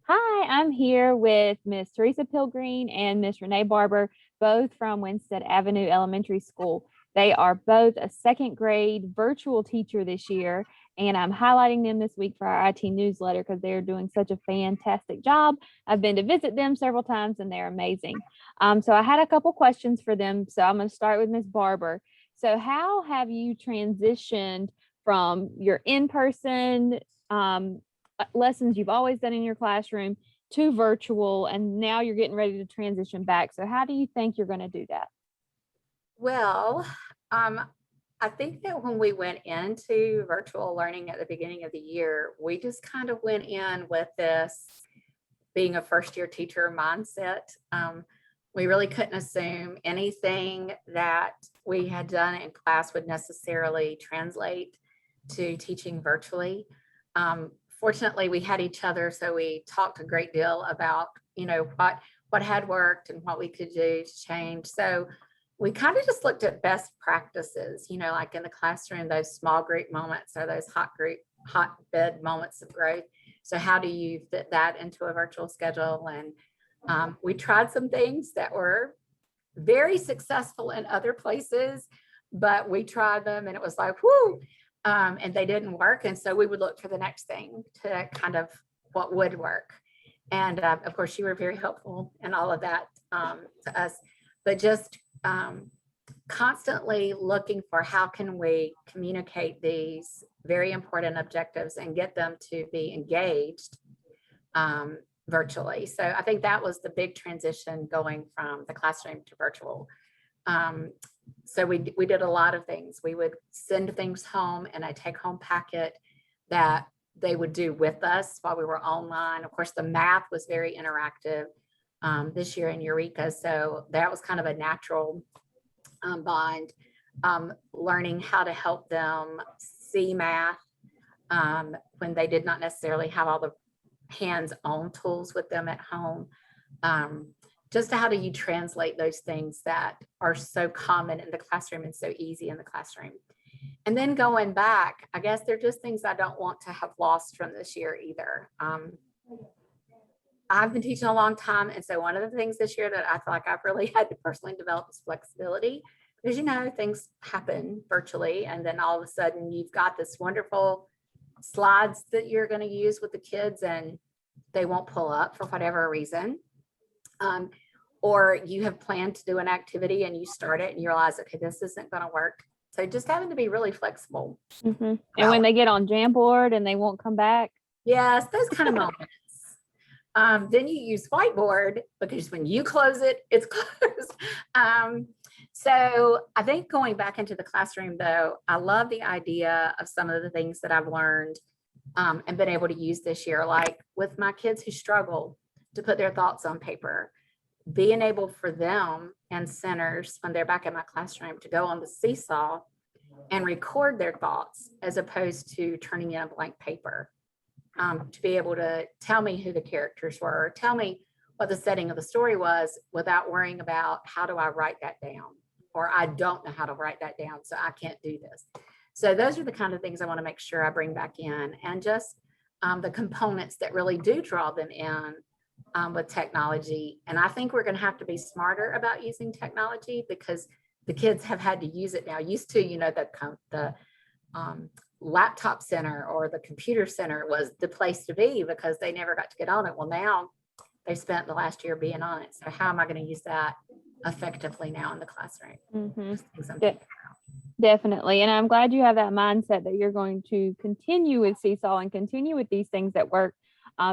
Hi, I'm here with Miss Teresa Pilgreen and Miss Renee Barbour, both from Winstead Avenue Elementary School. They are both a second grade virtual teacher this year, and I'm highlighting them this week for our IT newsletter because they're doing such a fantastic job. I've been to visit them several times and they're amazing. So I had a couple questions for them. So I'm going to start with Miss Barbour. So how have you transitioned from your in-person lessons you've always done in your classroom to virtual, and now you're getting ready to transition back? So how do you think you're going to do that? Well, I think that when we went into virtual learning at the beginning of the year, we just kind of went in with this being a first year teacher mindset. We really couldn't assume anything that we had done in class would necessarily translate to teaching virtually. Fortunately, we had each other, so we talked a great deal about, what had worked and what we could do to change. So we kind of just looked at best practices, like in the classroom, those small group moments or those hotbed moments of growth. So how do you fit that into a virtual schedule? And we tried some things that were very successful in other places, but we tried them and it was like, whoo, and they didn't work. And so we would look for the next thing to kind of what would work. And of course, you were very helpful in all of that to us, but just constantly looking for how can we communicate these very important objectives and get them to be engaged virtually. So I think that was the big transition going from the classroom to virtual. So we did a lot of things. We would send things home in a take-home packet that they would do with us while we were online. Of course, the math was very interactive this year in Eureka. So that was kind of a natural bind, learning how to help them see math when they did not necessarily have all the hands-on tools with them at home. Just how do you translate those things that are so common in the classroom and so easy in the classroom? And then going back, I guess they're just things I don't want to have lost from this year either. I've been teaching a long time. And so one of the things this year that I feel like I've really had to personally develop is flexibility, because, things happen virtually. And then all of a sudden you've got this wonderful slides that you're going to use with the kids and they won't pull up for whatever reason. Or you have planned to do an activity and you start it and you realize, okay, this isn't going to work. So just having to be really flexible. Mm-hmm. And when they get on Jamboard and they won't come back. Yes, those kind of moments. Then you use whiteboard because when you close it, it's closed. So I think going back into the classroom, though, I love the idea of some of the things that I've learned and been able to use this year, like with my kids who struggle to put their thoughts on paper, being able for them and centers when they're back in my classroom to go on the seesaw and record their thoughts as opposed to turning in a blank paper. To be able to tell me who the characters were, tell me what the setting of the story was without worrying about how do I write that down, or I don't know how to write that down, so I can't do this. So those are the kind of things I want to make sure I bring back in, and just the components that really do draw them in with technology. And I think we're going to have to be smarter about using technology because the kids have had to use it now. Used to, the laptop center or the computer center was the place to be because they never got to get on it. Well, now they spent the last year being on it. So how am I going to use that effectively now in the classroom? Mm-hmm. Definitely. And I'm glad you have that mindset that you're going to continue with Seesaw and continue with these things that work,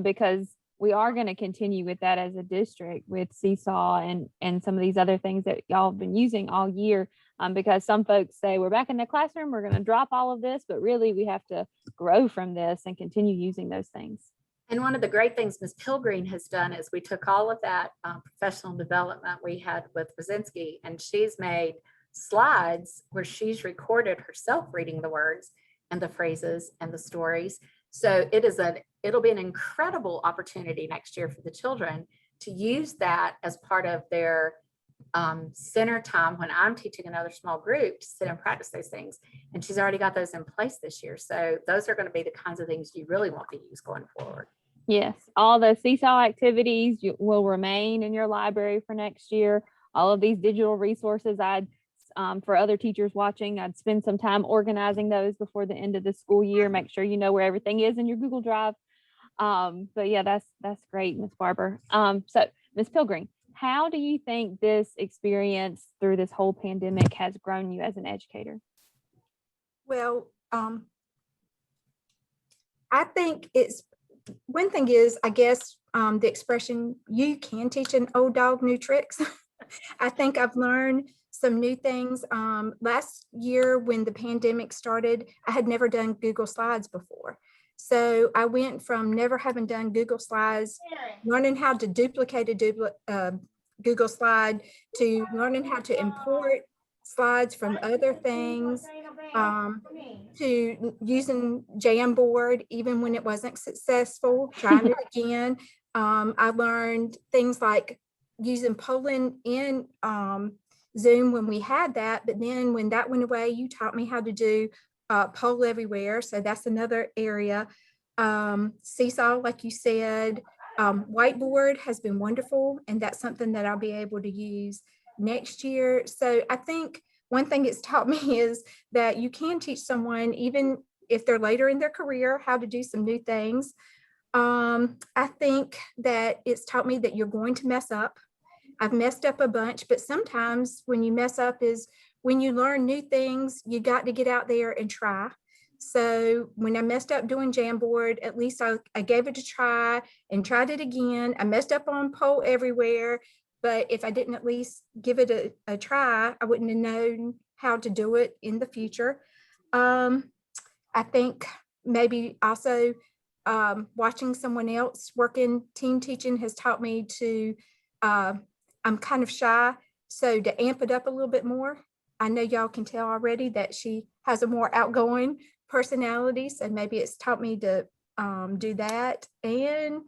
because we are going to continue with that as a district with Seesaw and some of these other things that y'all have been using all year. Because some folks say we're back in the classroom, we're going to drop all of this, but really we have to grow from this and continue using those things. And one of the great things Ms. Pilgreen has done is we took all of that professional development we had with Brzezinski, and she's made slides where she's recorded herself reading the words and the phrases and the stories. So it'll be an incredible opportunity next year for the children to use that as part of their center time when I'm teaching another small group to sit and practice those things. And she's already got those in place this year. So those are going to be the kinds of things you really want to use going forward. Yes, all the seesaw activities will remain in your library for next year. All of these digital resources, for other teachers watching, I'd spend some time organizing those before the end of the school year. Make sure you know where everything is in your Google Drive. But yeah, that's great, Miss Barber. So Miss Pilgreen, how do you think this experience through this whole pandemic has grown you as an educator? Well, I think it's one thing is, I guess, the expression, you can teach an old dog new tricks. I think I've learned some new things. Last year when the pandemic started, I had never done Google Slides before. So I went from never having done Google Slides, learning how to duplicate a Google slide, to learning how to import slides from other things, to using Jamboard even when it wasn't successful, trying it again. I learned things like using polling in Zoom when we had that, but then when that went away, you taught me how to do poll everywhere. So that's another area. Seesaw, like you said, whiteboard has been wonderful, and that's something that I'll be able to use next year. So I think one thing it's taught me is that you can teach someone, even if they're later in their career, how to do some new things. I think that it's taught me that you're going to mess up. I've messed up a bunch, but sometimes when you mess up is when you learn new things, you got to get out there and try. So when I messed up doing Jamboard, at least I gave it a try and tried it again. I messed up on poll everywhere, but if I didn't at least give it a try, I wouldn't have known how to do it in the future. I think maybe also watching someone else working team teaching has taught me to, I'm kind of shy, so to amp it up a little bit more. I know y'all can tell already that she has a more outgoing personality, so maybe it's taught me to do that. And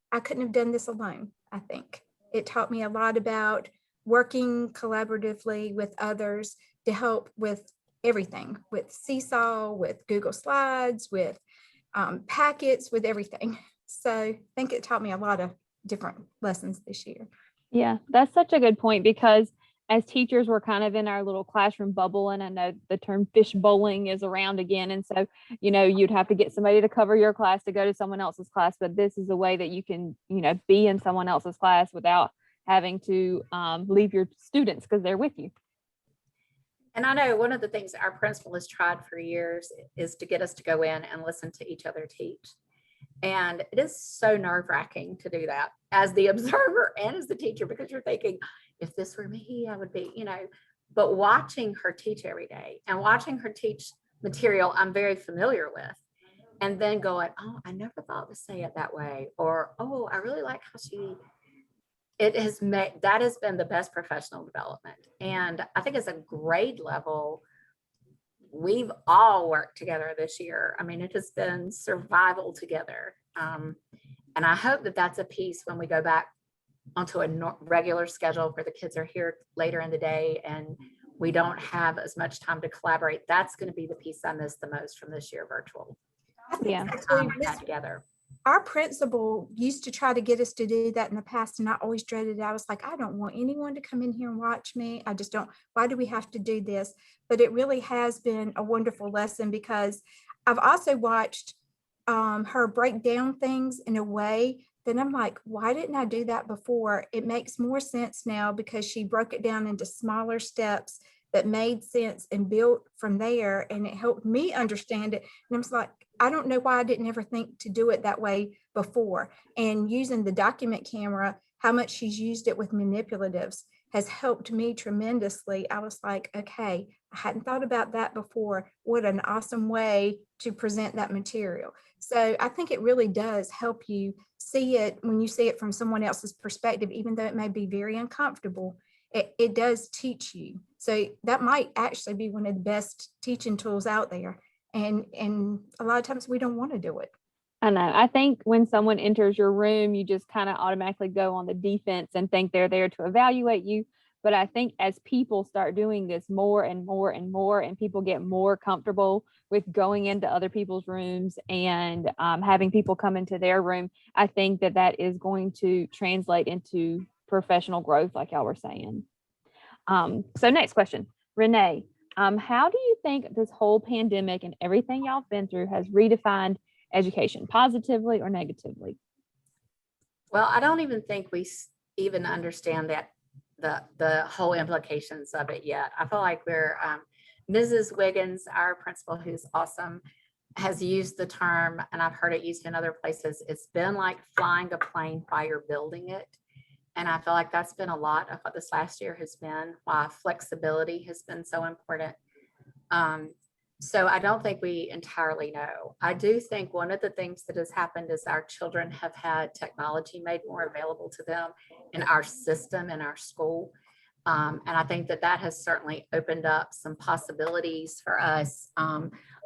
I couldn't have done this alone. I think it taught me a lot about working collaboratively with others to help with everything, with Seesaw, with Google Slides, with packets, with everything. So I think it taught me a lot of different lessons this year. Yeah, that's such a good point, because as teachers, we're kind of in our little classroom bubble, and I know the term fish bowling is around again. And so, you'd have to get somebody to cover your class to go to someone else's class, but this is a way that you can, be in someone else's class without having to leave your students because they're with you. And I know one of the things our principal has tried for years is to get us to go in and listen to each other teach. And it is so nerve-wracking to do that as the observer and as the teacher, because you're thinking, if this were me, I would be, but watching her teach every day and watching her teach material I'm very familiar with, and then going, oh, I never thought to say it that way, or, oh, I really like how that has been the best professional development. And I think as a grade level, we've all worked together this year. I mean, it has been survival together. And I hope that that's a piece when we go back onto a regular schedule where the kids are here later in the day and we don't have as much time to collaborate. That's going to be the piece I miss the most from this year virtual. Yeah. Together. Our principal used to try to get us to do that in the past, and I always dreaded it. I was like, I don't want anyone to come in here and watch me. I just don't. Why do we have to do this? But it really has been a wonderful lesson, because I've also watched her break down things in a way that I'm like, why didn't I do that before? It makes more sense now because she broke it down into smaller steps that made sense and built from there, and it helped me understand it. And I was like, I don't know why I didn't ever think to do it that way before. And using the document camera, how much she's used it with manipulatives has helped me tremendously. I was like, okay, I hadn't thought about that before. What an awesome way to present that material. So I think it really does help you see it when you see it from someone else's perspective, even though it may be very uncomfortable. It does teach you. So that might actually be one of the best teaching tools out there. And a lot of times we don't want to do it. I know. I think when someone enters your room, you just kind of automatically go on the defense and think they're there to evaluate you. But I think as people start doing this more and more and more, and people get more comfortable with going into other people's rooms and having people come into their room, I think that that is going to translate into professional growth, like y'all were saying. So next question, Renee, how do you think this whole pandemic and everything y'all have been through has redefined education, positively or negatively? Well, I don't even think we even understand that the whole implications of it yet. I feel like we're Mrs. Wiggins, our principal, who's awesome, has used the term, and I've heard it used in other places. It's been like flying a plane while you're building it. And I feel like that's been a lot of what this last year has been, why flexibility has been so important. So I don't think we entirely know. I do think one of the things that has happened is our children have had technology made more available to them in our system, in our school. And I think that that has certainly opened up some possibilities for us,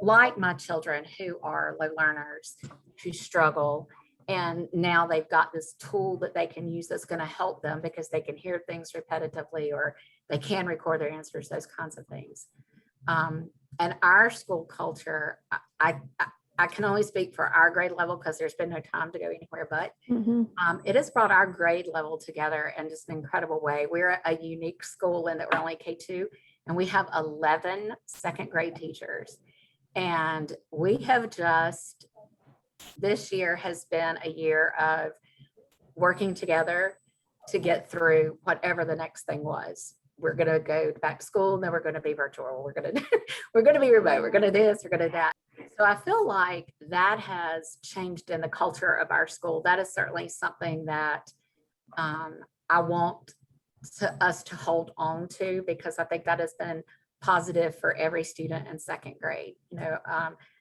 like my children who are low learners, who struggle. And now they've got this tool that they can use that's going to help them because they can hear things repetitively, or they can record their answers, those kinds of things. And our school culture, I can only speak for our grade level because there's been no time to go anywhere, but it has brought our grade level together in just an incredible way. We're a unique school in that we're only K2, and we have 11 second grade teachers. And we have just, this year has been a year of working together to get through whatever the next thing was. We're going to go back to school, and then we're going to be virtual. We're going to be remote. We're going to do this, we're going to do that. So I feel like that has changed in the culture of our school. That is certainly something that I want us to hold on to, because I think that has been positive for every student in second grade.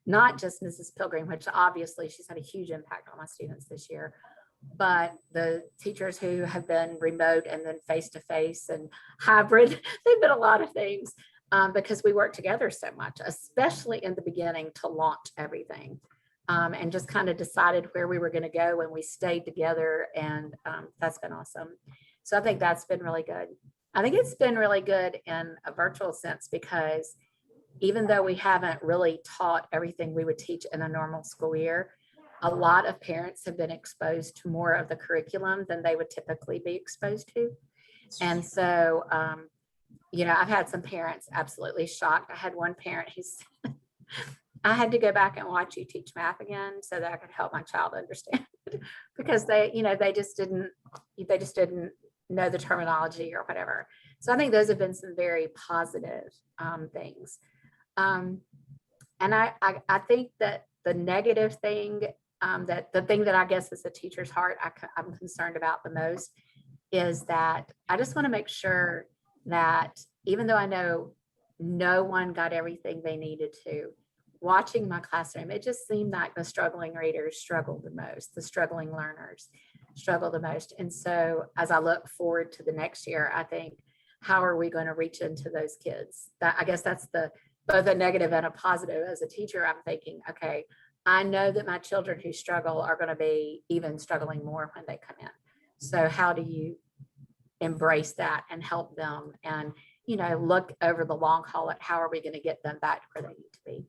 Not just Mrs. Pilgreen, which obviously she's had a huge impact on my students this year, but the teachers who have been remote and then face-to-face and hybrid, they've been a lot of things because we work together so much, especially in the beginning to launch everything, and just kind of decided where we were going to go, and we stayed together, and that's been awesome. So I think that's been really good. I think it's been really good in a virtual sense, because even though we haven't really taught everything we would teach in a normal school year, a lot of parents have been exposed to more of the curriculum than they would typically be exposed to. And so, I've had some parents absolutely shocked. I had one parent who said, I had to go back and watch you teach math again so that I could help my child understand because they just didn't know the terminology or whatever. So I think those have been some very positive things. And I think that the negative thing, that the thing that I guess is the teacher's heart I'm concerned about the most, is that I just want to make sure that even though I know no one got everything they needed to, watching my classroom, it just seemed like the struggling readers struggled the most, the struggling learners struggle the most. And so as I look forward to the next year, I think, how are we going to reach into those kids? I guess that's both a negative and a positive. As a teacher, I'm thinking, okay, I know that my children who struggle are going to be even struggling more when they come in. So how do you embrace that and help them and, look over the long haul at how are we going to get them back to where they need to be?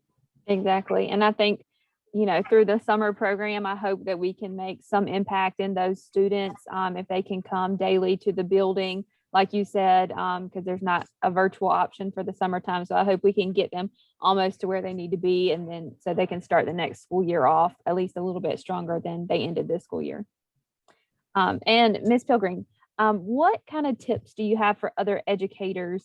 Exactly. And I think, through the summer program, I hope that we can make some impact in those students if they can come daily to the building, like you said, because there's not a virtual option for the summertime. So I hope we can get them almost to where they need to be, and then so they can start the next school year off at least a little bit stronger than they ended this school year. And Ms. Pilgreen, what kind of tips do you have for other educators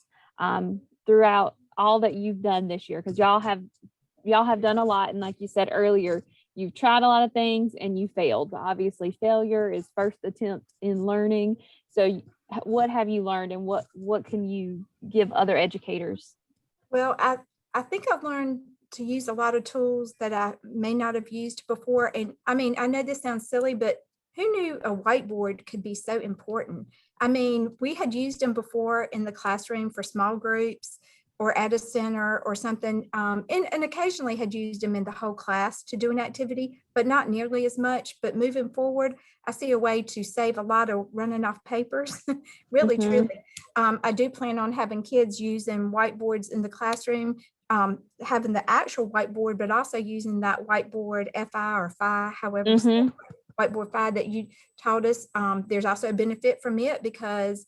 throughout all that you've done this year? Because y'all have done a lot, and like you said earlier, you've tried a lot of things and you failed. But obviously, failure is first attempt in learning. So what have you learned, and what can you give other educators? Well, I think I've learned to use a lot of tools that I may not have used before. And I mean, I know this sounds silly, but who knew a whiteboard could be so important? I mean, we had used them before in the classroom for small groups, or at a center or something. And occasionally had used them in the whole class to do an activity, but not nearly as much. But moving forward, I see a way to save a lot of running off papers. Really, Mhm. truly. I do plan on having kids using whiteboards in the classroom, having the actual whiteboard, but also using that whiteboard FI or FI, however, you say it, Mhm. whiteboard FI that you taught us. There's also a benefit from it because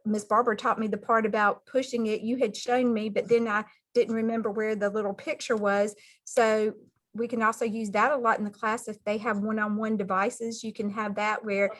Miss Barbour taught me the part about pushing it. You had shown me, but then I didn't remember where the little picture was. So we can also use that a lot in the class. If they have one-on-one devices, you can have that where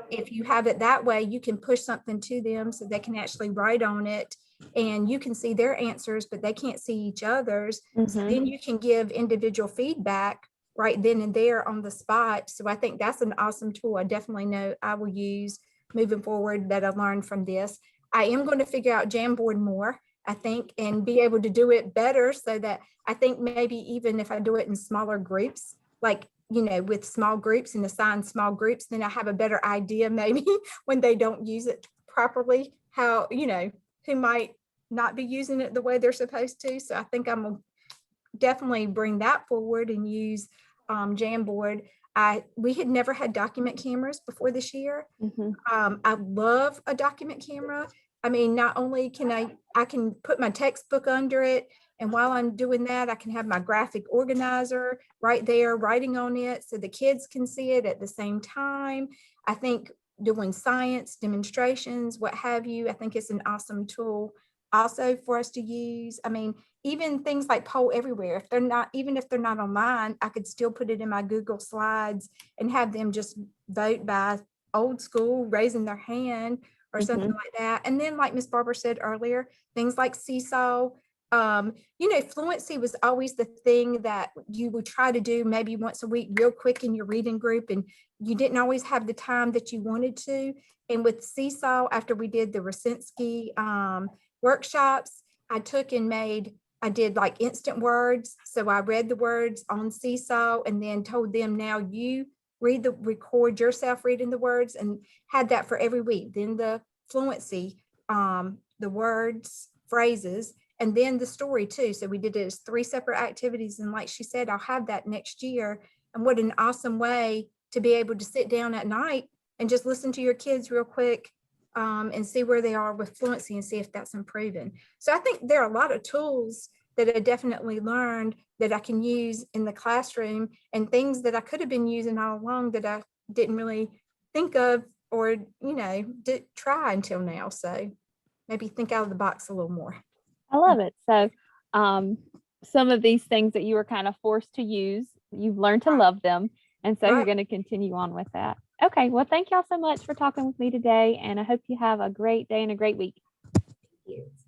if you have it that way, you can push something to them so they can actually write on it and you can see their answers, but they can't see each other's. So Mhm. then you can give individual feedback right then and there on the spot. So I think that's an awesome tool. I definitely know I will use moving forward that I learned from this. I am going to figure out Jamboard more, I think, and be able to do it better so that I think maybe even if I do it in smaller groups, like, with small groups and assign small groups, then I have a better idea maybe when they don't use it properly, how, who might not be using it the way they're supposed to. So I think I'm gonna definitely bring that forward and use Jamboard. We had never had document cameras before this year. Mhm. I love a document camera. I mean, not only can I can put my textbook under it, and while I'm doing that, I can have my graphic organizer right there writing on it so the kids can see it at the same time. I think doing science demonstrations, what have you, I think it's an awesome tool also for us to use. I mean, even things like Poll Everywhere, even if they're not online, I could still put it in my Google Slides and have them just vote by old school, raising their hand or something Mhm. like that. And then like Miss Barbour said earlier, things like Seesaw, fluency was always the thing that you would try to do maybe once a week real quick in your reading group, and you didn't always have the time that you wanted to. And with Seesaw, after we did the Rosinsky workshops, I did like instant words. So I read the words on Seesaw and then told them, now you record yourself reading the words, and had that for every week. Then the fluency, the words, phrases, and then the story too. So we did it as 3 separate activities. And like she said, I'll have that next year. And what an awesome way to be able to sit down at night and just listen to your kids real quick, and see where they are with fluency and see if that's improving. So I think there are a lot of tools that I definitely learned that I can use in the classroom, and things that I could have been using all along that I didn't really think of or, did try until now. So maybe think out of the box a little more. I love it. So, some of these things that you were kind of forced to use, you've learned to love them. And so you're Right. going to continue on with that. Okay. Well, thank y'all so much for talking with me today. And I hope you have a great day and a great week. Yes.